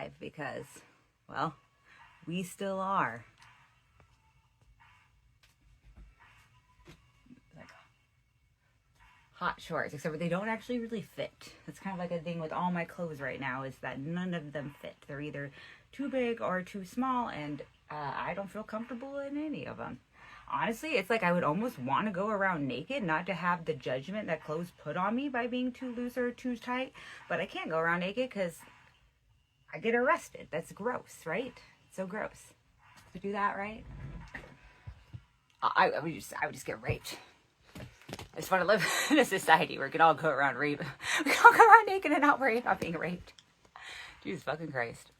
live because, well, we still are. Like hot shorts, except for they don't actually really fit. That's kind of like a thing with all my clothes right now, is that none of them fit. They're either too big or too small, and I don't feel comfortable in any of them. Honestly, it's like I would almost want to go around naked, not to have the judgment that clothes put on me by being too loose or too tight, but I can't go around naked because I get arrested. That's gross, right? So gross. To do that, right? I would just get raped. I just want to live in a society where we can all go around we can all go around naked and not worry about being raped. Jesus fucking Christ.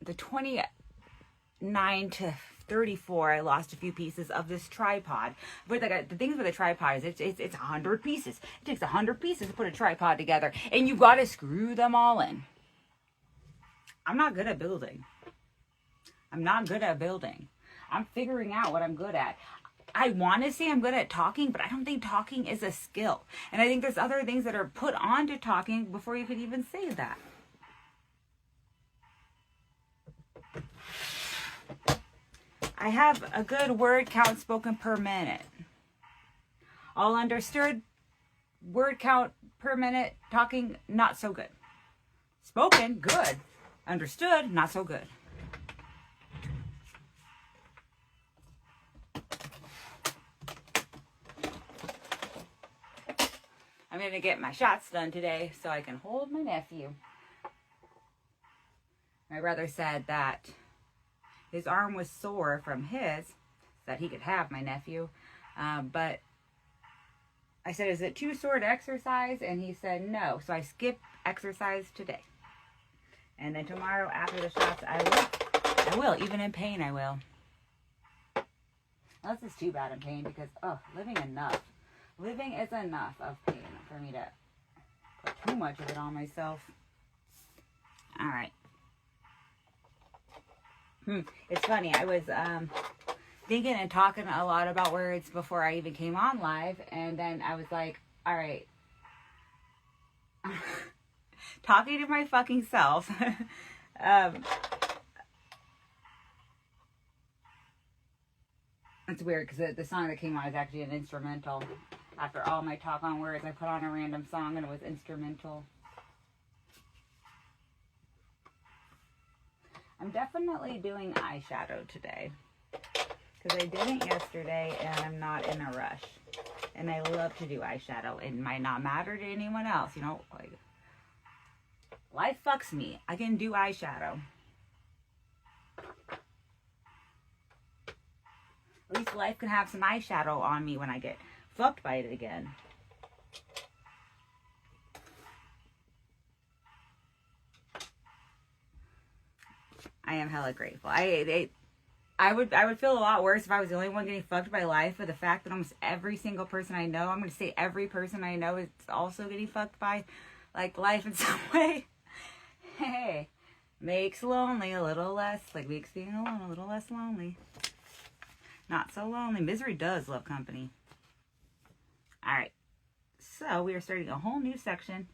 The 29 to 34, I lost a few pieces of this tripod. But the thing with a tripod is it's 100 pieces. It takes 100 pieces to put a tripod together, and you got to screw them all in. I'm not good at building. I'm figuring out what I'm good at. I want to say I'm good at talking, but I don't think talking is a skill. And I think there's other things that are put onto talking before you could even say that. I have a good word count spoken per minute. All understood, word count per minute, talking, not so good. Spoken, good. Understood, not so good. I'm going to get my shots done today so I can hold my nephew. My brother said that his arm was sore from that he could have my nephew. But I said, is it too sore to exercise? And he said, no. So I skipped exercise today. And then tomorrow after the shots, I will. Even in pain, I will. Unless it's too bad in pain because, living is enough of pain for me to put too much of it on myself. All right. It's funny. I was thinking and talking a lot about words before I even came on live. And then I was like, all right. Talking to my fucking self. It's weird because the song that came on is actually an instrumental. After all my talk on words, I put on a random song and it was instrumental. I'm definitely doing eyeshadow today because I didn't yesterday and I'm not in a rush. And I love to do eyeshadow. It might not matter to anyone else, you know, like life fucks me. I can do eyeshadow. At least life can have some eyeshadow on me when I get fucked by it again. I am hella grateful. I would feel a lot worse if I was the only one getting fucked by life, but the fact that almost every single person I know, I'm going to say every person I know is also getting fucked by like life in some way. Hey, makes lonely a little less, like makes being alone a little less lonely. Not so lonely. Misery does love company. All right. So we are starting a whole new section.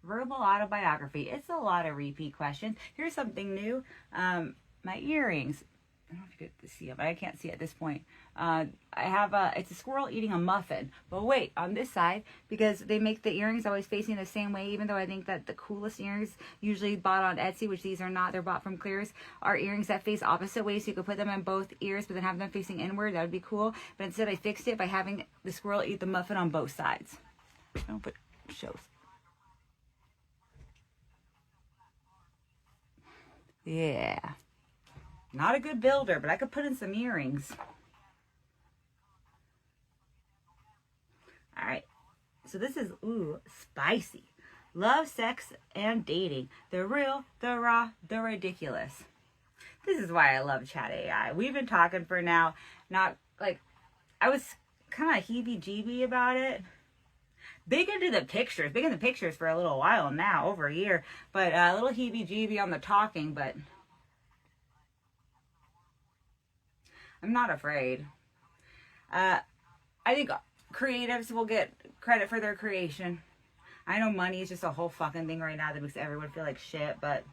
Verbal autobiography. It's a lot of repeat questions. Here's something new. My earrings. I don't know if you get to see it, but I can't see it at this point. I have it's a squirrel eating a muffin. But wait, on this side, because they make the earrings always facing the same way, even though I think that the coolest earrings usually bought on Etsy, which these are not, they're bought from Clears, are earrings that face opposite ways, so you could put them in both ears, but then have them facing inward. That would be cool. But instead, I fixed it by having the squirrel eat the muffin on both sides. I don't put shows. Yeah. Not a good builder, but I could put in some earrings. All right. So this is, spicy. Love, sex, and dating. The real, the raw, the ridiculous. This is why I love Chat AI. We've been talking for now, not like, I was kind of heebie-jeebie about it. Big in the pictures for a little while now, over a year. But a little heebie-jeebie on the talking, but I'm not afraid. I think creatives will get credit for their creation. I know money is just a whole fucking thing right now that makes everyone feel like shit, but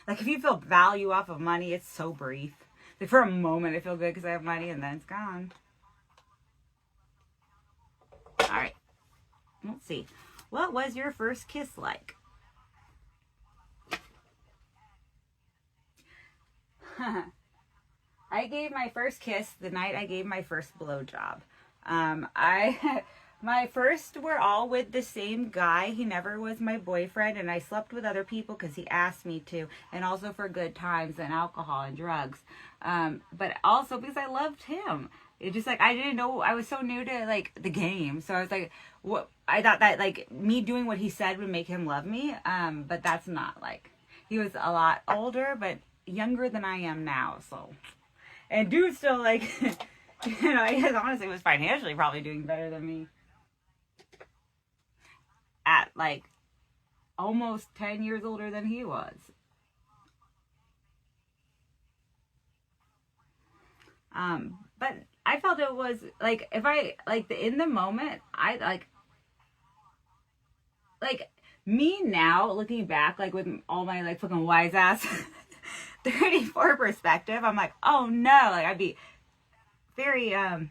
like if you feel value off of money, it's so brief. Like for a moment I feel good because I have money and then it's gone. Alright. Let's see. What was your first kiss like? I gave my first kiss the night I gave my first blowjob. My first were all with the same guy. He never was my boyfriend, and I slept with other people because he asked me to, and also for good times and alcohol and drugs. But also because I loved him. It just like I didn't know, I was so new to like the game, so I was like, what? I thought that like me doing what he said would make him love me. But that's not like, he was a lot older, but younger than I am now. So, and dude still like, you know, he honestly was financially probably doing better than me. At like almost 10 years older than he was. But I felt it was like, if I like in the moment, I like me now looking back, like with all my like fucking wise ass 34 perspective, I'm like, oh no, like I'd be very I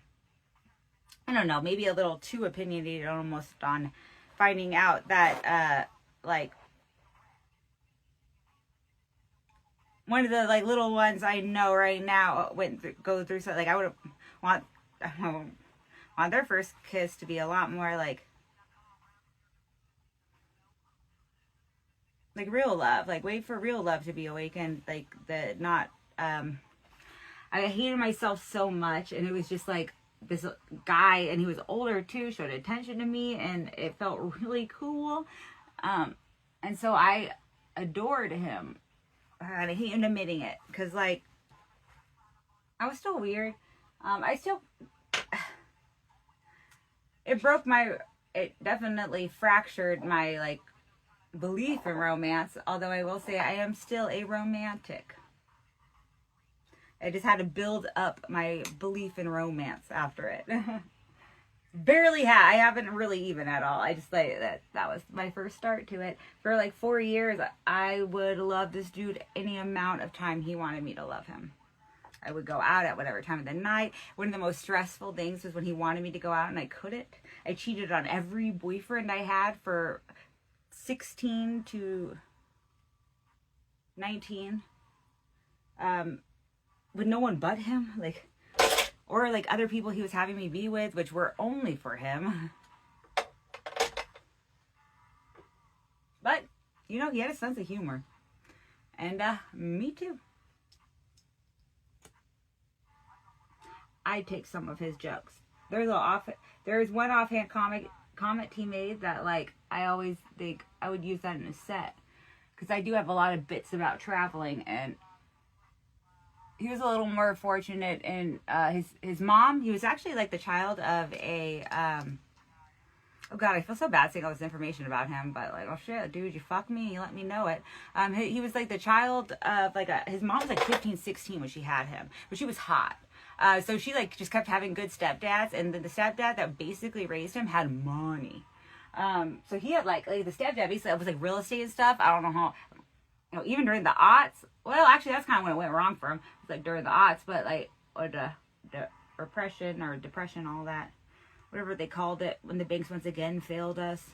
don't know, maybe a little too opinionated almost on finding out that like one of the like little ones I know right now go through something. Like I would want their first kiss to be a lot more like real love. Like wait for real love to be awakened. Like the not I hated myself so much, and it was just like this guy, and he was older too, showed attention to me, and it felt really cool. And so I adored him. And I hate admitting it, because like I was still weird. It definitely fractured my like belief in romance, although I will say I am still a romantic. I just had to build up my belief in romance after it. I haven't really even at all. I just like that was my first start to it. For like 4 years, I would love this dude any amount of time he wanted me to love him. I would go out at whatever time of the night. One of the most stressful things was when he wanted me to go out and I couldn't. I cheated on every boyfriend I had for 16 to 19. With no one but him. Like, or like other people he was having me be with, which were only for him. But, you know, he had a sense of humor. And me too. I take some of his jokes. There's one offhand comment he made that like I always think I would use that in a set, because I do have a lot of bits about traveling, and he was a little more fortunate in his mom. He was actually like the child of a oh god, I feel so bad saying all this information about him, but like, oh shit, dude, you fucked me, you let me know it. He was like the child of like his mom was like 15, 16 when she had him, but she was hot. So she like just kept having good stepdads, and then the stepdad that basically raised him had money. So he had like the stepdad basically was like real estate and stuff. I don't know how, you know, even during the aughts. Well, actually, that's kind of when it went wrong for him. It's like during the aughts, but like, or the repression or depression, all that, whatever they called it, when the banks once again failed us.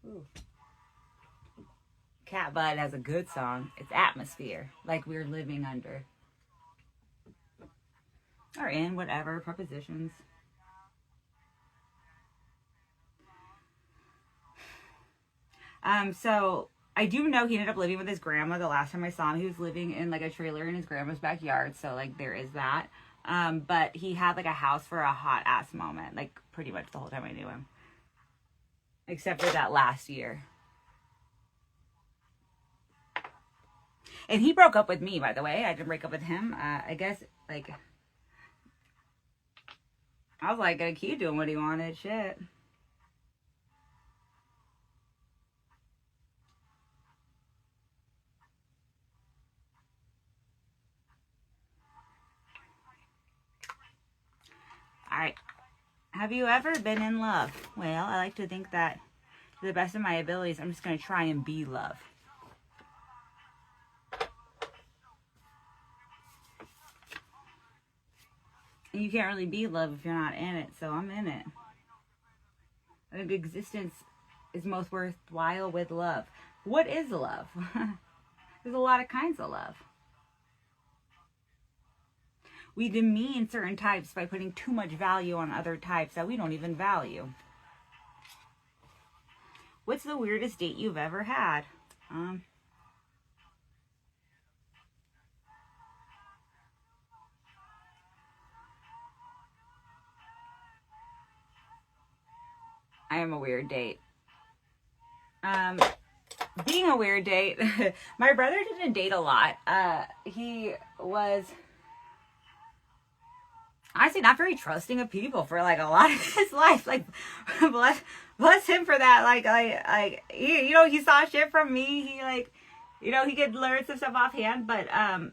Ooh. Cat Bud has a good song. It's Atmosphere, like we're living under. Or in, whatever, prepositions. So I do know he ended up living with his grandma. The last time I saw him, he was living in like a trailer in his grandma's backyard. So like there is that. But he had like a house for a hot ass moment, like pretty much the whole time I knew him, except for that last year. And he broke up with me, by the way. I didn't break up with him. I guess like I was like, keep doing what he wanted. Shit. Have you ever been in love? Well, I like to think that to the best of my abilities, I'm just going to try and be love. And you can't really be love if you're not in it, so I'm in it. I think existence is most worthwhile with love. What is love? There's a lot of kinds of love. We demean certain types by putting too much value on other types that we don't even value. What's the weirdest date you've ever had? I am a weird date. Being a weird date, my brother didn't date a lot. He was honestly not very trusting of people for like a lot of his life. Like, bless him for that. Like he saw shit from me. He like, he could learn some stuff offhand, but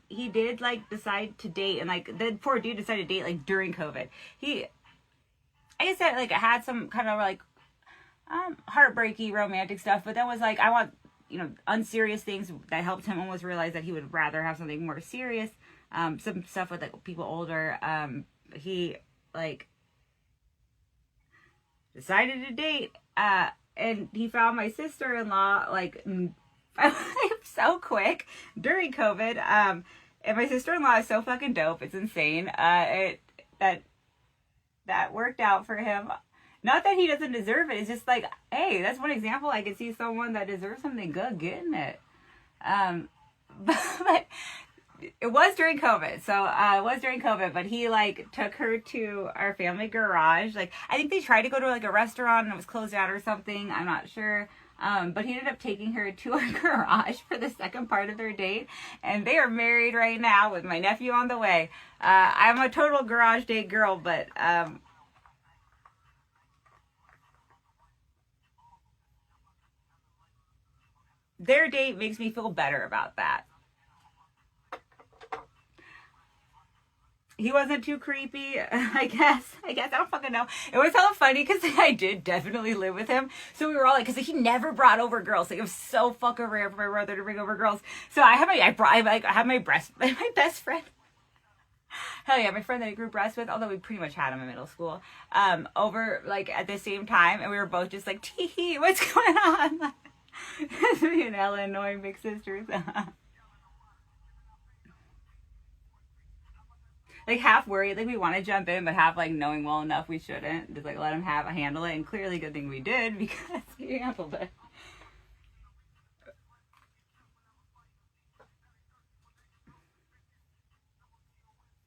he did like decide to date, and like the poor dude decided to date like during COVID. I guess that like had some kind of like heartbreaky romantic stuff, but that was like, I want, unserious things that helped him almost realize that he would rather have something more serious. Some stuff with like people older. He like decided to date, and he found my sister-in-law like so quick during COVID. And my sister-in-law is so fucking dope. It's insane. That worked out for him. Not that he doesn't deserve it. It's just like, hey, that's one example. I could see someone that deserves something good getting it. But it was during COVID. So it was during COVID. But he like took her to our family garage. Like, I think they tried to go to like a restaurant and it was closed out or something. I'm not sure. But he ended up taking her to our garage for the second part of their date. And they are married right now with my nephew on the way. I'm a total garage date girl, but their date makes me feel better about that. He wasn't too creepy, I guess. I don't fucking know. It was hella funny because I did definitely live with him. So we were all like, because he never brought over girls. Like, it was so fucking rare for my brother to bring over girls. So I had my best friend. Hell yeah, my friend that I grew breast with, although we pretty much had him in middle school, over like at the same time, and we were both just like, tee, what's going on? Me and Ella, annoying big sisters. Like half worried, like we want to jump in, but half like knowing well enough we shouldn't. Just like let him handle it, and clearly good thing we did because he handled it.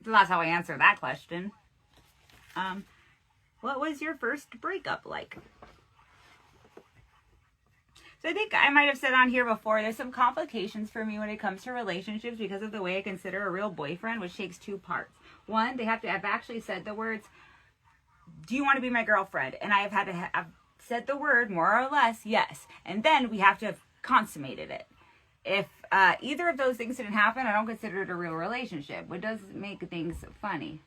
So that's how I answer that question. What was your first breakup like? So I think I might have said on here before, there's some complications for me when it comes to relationships because of the way I consider a real boyfriend, which takes two parts. One, they have to have actually said the words, do you want to be my girlfriend? And I have had to have said the word more or less, yes. And then we have to have consummated it. If either of those things didn't happen, I don't consider it a real relationship, which does make things funny.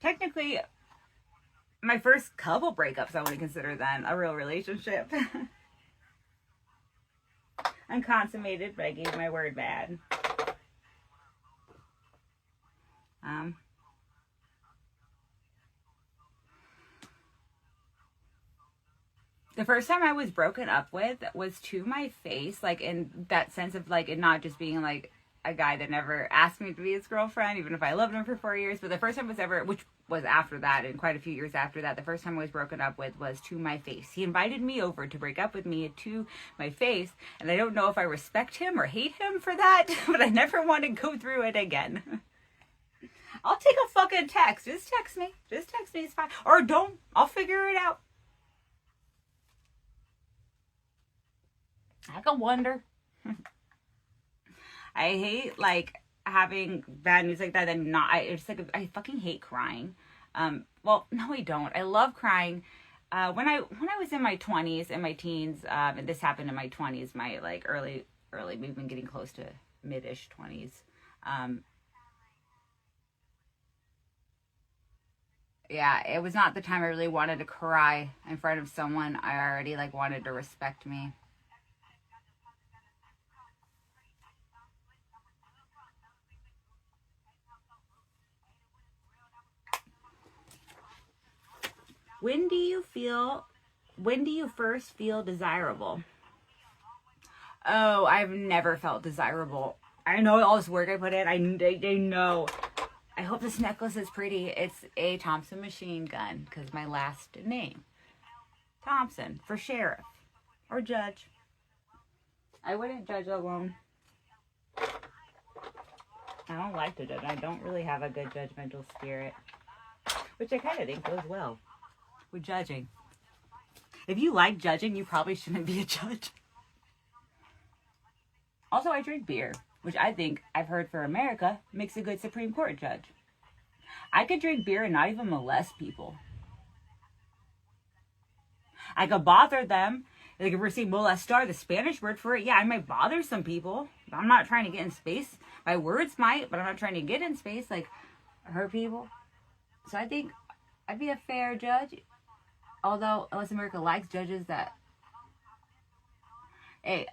Technically, my first couple breakups I wouldn't consider then a real relationship. Unconsummated, but I gave my word bad. The first time I was broken up with was to my face, like in that sense of like it not just being like a guy that never asked me to be his girlfriend, even if I loved him for 4 years. But the first time was ever, which was after that, and quite a few years after that, the first time I was broken up with was to my face. He invited me over to break up with me to my face, and I don't know if I respect him or hate him for that, but I never want to go through it again. I'll take a fucking text. Just text me. It's fine. Or don't. I'll figure it out. I can wonder. I hate like having bad news like that and not. It's like I fucking hate crying. Well, no, I don't. I love crying. When I was in my 20s and my teens, and this happened in my 20s, my like early, we've been getting close to mid-ish 20s. Yeah, it was not the time I really wanted to cry in front of someone I already like wanted to respect me. When do you first feel desirable? Oh, I've never felt desirable. I know all this work I put in. They know. I hope this necklace is pretty. It's a Thompson machine gun because my last name, Thompson, for sheriff or judge. I wouldn't judge alone. I don't like to judge. I don't really have a good judgmental spirit, which I kind of think goes well with judging. If you like judging, you probably shouldn't be a judge. Also, I drink beer, which I think I've heard for America makes a good Supreme Court judge. I could drink beer and not even molest people. I could bother them. Like if we're saying molestar, the Spanish word for it, yeah, I might bother some people. I'm not trying to get in space. My words might, but I'm not trying to get in space, like hurt people. So I think I'd be a fair judge. Although, unless America likes judges that... Hey,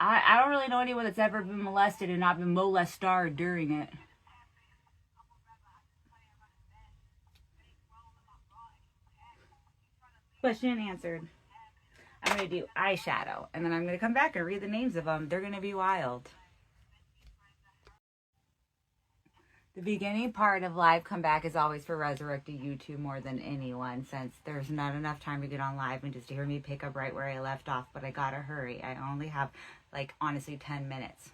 I don't really know anyone that's ever been molested and not been molestar during it. Question answered. I'm going to do eyeshadow. And then I'm going to come back and read the names of them. They're going to be wild. The beginning part of live comeback is always for Resurrected YouTube more than anyone, since there's not enough time to get on live and just to hear me pick up right where I left off. But I gotta hurry. I only have, like, honestly 10 minutes.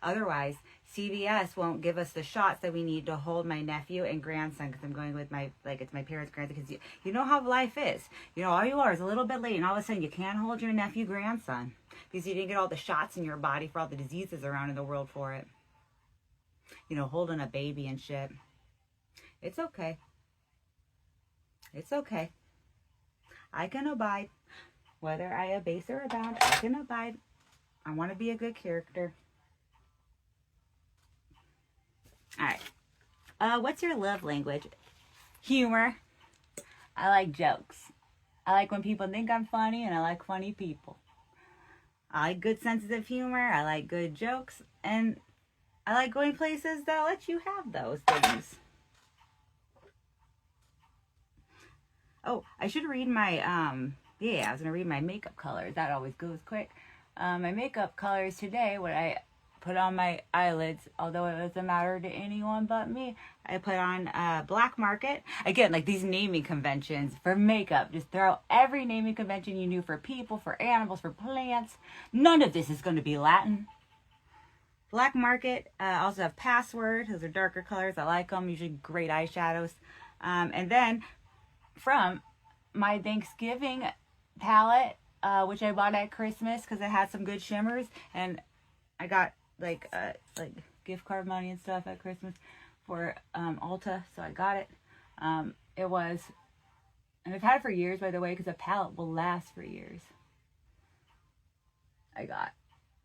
Otherwise, CVS won't give us the shots that we need to hold my nephew and grandson, because I'm going with my, like, it's my parents' grandson, because you know how life is. You know, all you are is a little bit late, and all of a sudden you can't hold your nephew, grandson, because you didn't get all the shots in your body for all the diseases around in the world for it. You know, holding a baby and shit. It's okay. It's okay. I can abide. Whether I abase or abound, I can abide. I want to be a good character. Alright. What's your love language? Humor. I like jokes. I like when people think I'm funny, and I like funny people. I like good senses of humor. I like good jokes. And I like going places that let you have those things. Oh, I should read my, yeah, I was going to read my makeup colors. That always goes quick. My makeup colors today, what I put on my eyelids, although it doesn't matter to anyone but me, I put on Black Market. Again, like these naming conventions for makeup. Just throw every naming convention you knew for people, for animals, for plants. None of this is going to be Latin. Black Market, also have Password. Those are darker colors. I like them. Usually great eyeshadows. And then from my Thanksgiving palette, which I bought at Christmas because it had some good shimmers. And I got like gift card money and stuff at Christmas for Ulta. So I got it. It was, and I've had it for years, by the way, because a palette will last for years.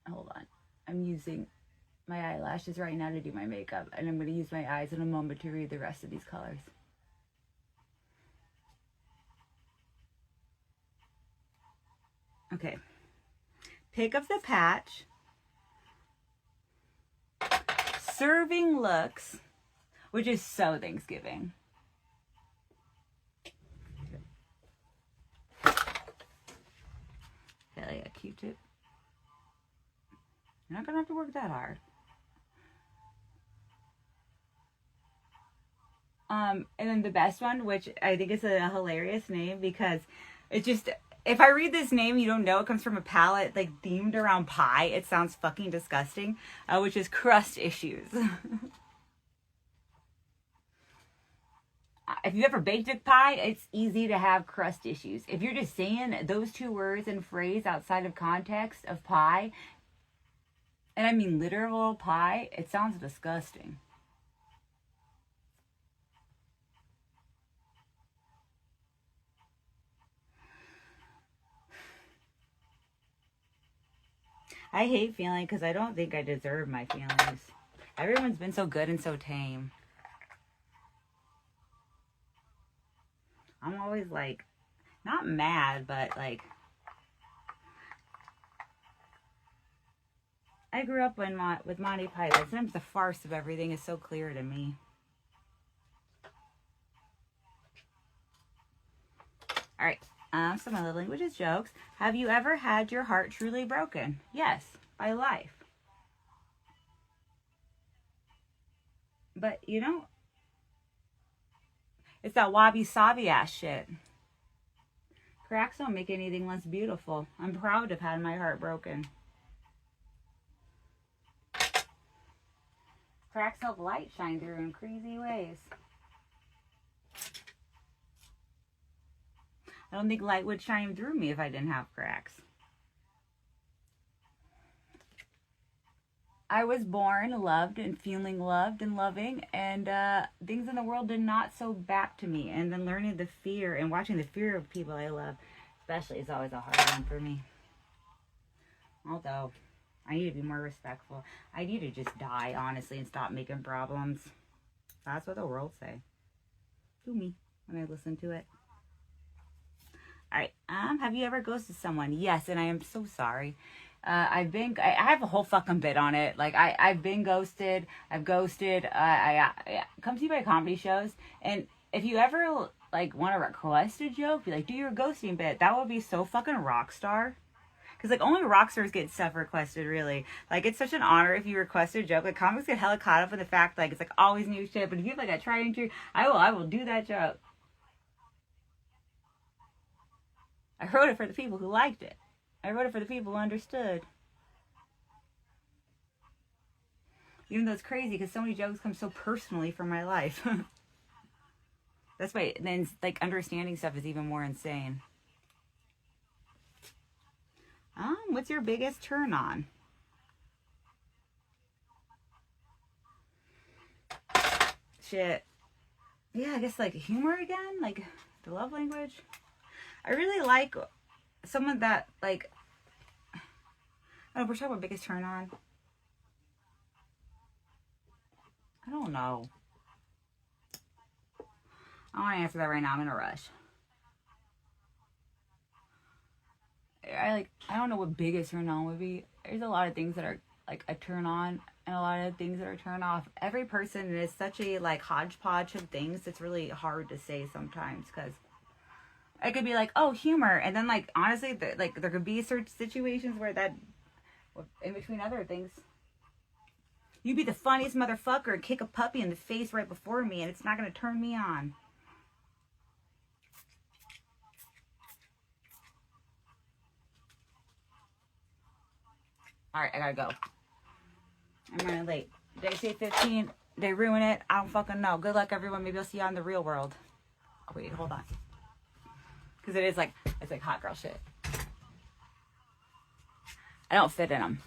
Hold on. I'm using my eyelashes right now to do my makeup, and I'm going to use my eyes in a moment to read the rest of these colors. Okay. Pick up the patch. Serving looks, which is so Thanksgiving. Okay, like a Q-tip. You're not going to have to work that hard. And then the best one, which I think is a hilarious name because it just, if I read this name, you don't know it comes from a palette like themed around pie. It sounds fucking disgusting, which is Crust Issues. If you've ever baked a pie, it's easy to have crust issues. If you're just saying those two words and phrase outside of context of pie, and I mean literal pie, it sounds disgusting. I hate feeling because I don't think I deserve my feelings. Everyone's been so good and so tame. I'm always like, not mad, but like, I grew up with Monty Python. Sometimes the farce of everything is so clear to me. All right, some other languages jokes. Have you ever had your heart truly broken? Yes, by life. But, you know, it's that wabi-sabi ass shit. Cracks don't make anything less beautiful. I'm proud to have had my heart broken. Cracks help light shine through in crazy ways. I don't think light would shine through me if I didn't have cracks. I was born, loved, and feeling loved and loving, and things in the world did not so back to me. And then learning the fear and watching the fear of people I love, especially, is always a hard one for me. Although, I need to be more respectful. I need to just die, honestly, and stop making problems. That's what the world say to me when I listen to it. All right. Have you ever ghosted someone? Yes, and I am so sorry. I have a whole fucking bit on it. Like, I've been ghosted. I've ghosted. I come see my comedy shows. And if you ever, like, want to request a joke, be like, do your ghosting bit. That would be so fucking rock star. Because, like, only rock stars get stuff requested, really. Like, it's such an honor if you request a joke. Like, comics get hella caught up in the fact, like, it's, like, always new shit. But if you have, like, a tried and true, I will do that joke. I wrote it for the people who liked it. I wrote it for the people who understood. Even though it's crazy because so many jokes come so personally from my life. That's why then, like, understanding stuff is even more insane. What's your biggest turn on? Shit. Yeah, I guess, like, humor again? Like, the love language? I really like someone that, like, I don't know, we're talking about biggest turn on. I don't know. I don't want to answer that right now. I'm in a rush. I don't know what biggest turn on would be. There's a lot of things that are, like, a turn on and a lot of things that are turn off. Every person is such a, like, hodgepodge of things. It's really hard to say sometimes because it could be like, oh, humor. And then, like, honestly, like, there could be certain situations where that, in between other things, you'd be the funniest motherfucker and kick a puppy in the face right before me and it's not going to turn me on. All right, I gotta go. I'm running late. Did I say 15? Did they ruin it? I don't fucking know. Good luck, everyone. Maybe I'll see you on the real world. Oh, wait, hold on. Because it's like hot girl shit. I don't fit in them.